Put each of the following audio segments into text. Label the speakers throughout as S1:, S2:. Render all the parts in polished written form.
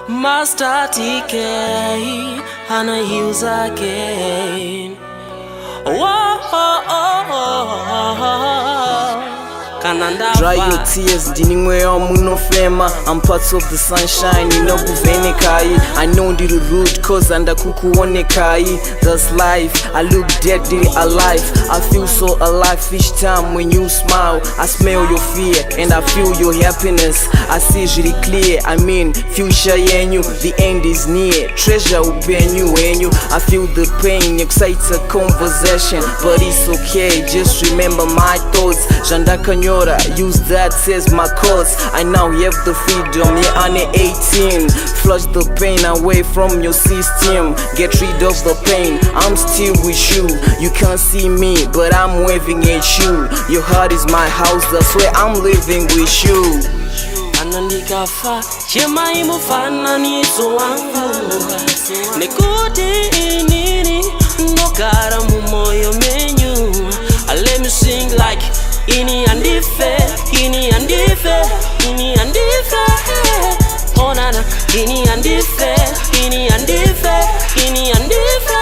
S1: Master TK hana use again.
S2: Dry your tears, ndinimwe munofema. I'm part of the sunshine, inokuvenekai. I know ndiri rude cause andakukuonekai. That's life, I look dead, did alive. I feel so alive each time when you smile. I smell your fear and I feel your happiness. I see it clear, I mean future yenyu. The end is near, treasure will be you and you. I feel the pain, excites a conversation, but it's okay, just remember my thoughts. Jandakanyora, use that as my cause. I now have the freedom, yeah, I'm 18. Flush the pain away from your system. Get rid of the pain, I'm still with you. You can't see me, but I'm waving at you. Your heart is my house, that's where I'm living with you.
S1: Anandikafa chema imufana nizo wangu nekuti inini nokara mumoyo menyu. Let me sing like ini Handife, ini Handife, ini Handife. Oh nana, ini Handife, ini Handife, ini Handife.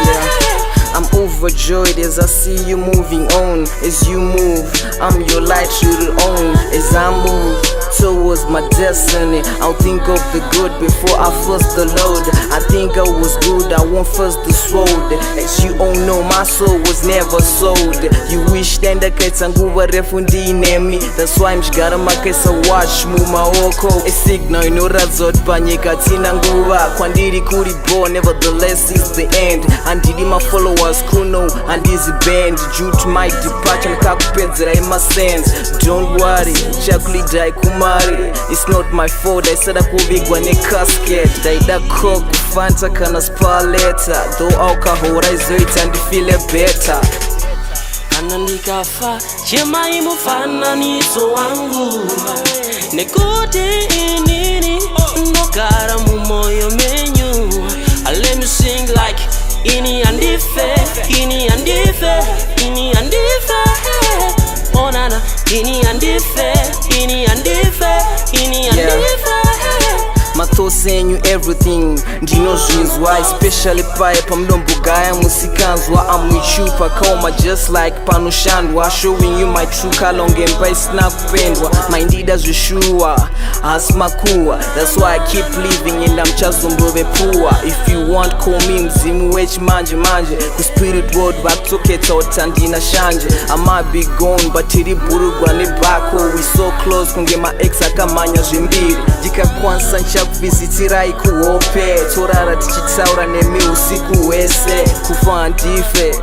S2: I'm overjoyed as I see you moving on. As you move, I'm your light to own. As I move towards my destiny, I'll think of the good before I first the load. I think I was good, I won't first the sword. As you all know, my soul was never sold. You wish that the kids and go refundi me. That's why I'm gotta make a watch muma oko. A signal in Razot Panika Tinanguva. Kwandiri Kuribo, nevertheless it's the end. And did my followers kuno and this band due to my departure kakupedzera in my sense. Don't worry, chakuli dai kumari. It's not my fault, I said akuvigwa ne casket. Daida coke, fanta kana spaleta. Though alcohol rise it and feel better.
S1: Anandikafa chema imufana nizo wangu nekuti inini nokara mumoyo menyu. Let me sing like ini Handife, ini Handife, ini Handife. Oh nana, ini Handife, ini Handife, ini Handife.
S2: My thoughts saying you everything. Do you know reasons why? Especially pipe, I'm Lombugaya Musikanzwa. I'm with you, Pakoma, just like Panushandwa. Showing you my true color game by snap pendwa. My leaders Yeshua, Asmakua. That's why I keep living and I'm just poor. If you want, call me Mzimu Wech Manje Manje. Ku spirit world back to Keto Tandina Shanje. I might be gone, but Tiri Burugwa ne Bako. We so close, kunge ma ex akamanya Jimbiri. Jika kwanza visitira ikuope. Torara tichitaura nemi usiku wese. Kufa Handife,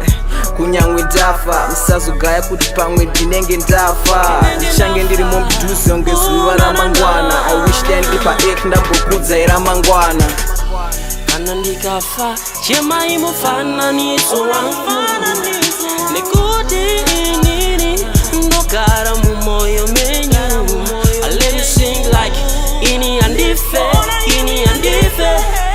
S2: kunyangwe ndafa. Msazo gaya kuti pamwe ndinenge ndafa. Shange ndiri mombiduzi ongezuva ramangwana. I wish that ndipa ek ndambokudza iramangwana.
S1: Anandikafa chema imufana nizo wangu nekuti inini ndokara mumoyo menyu. Let me sing like ini Handife, ini Handife.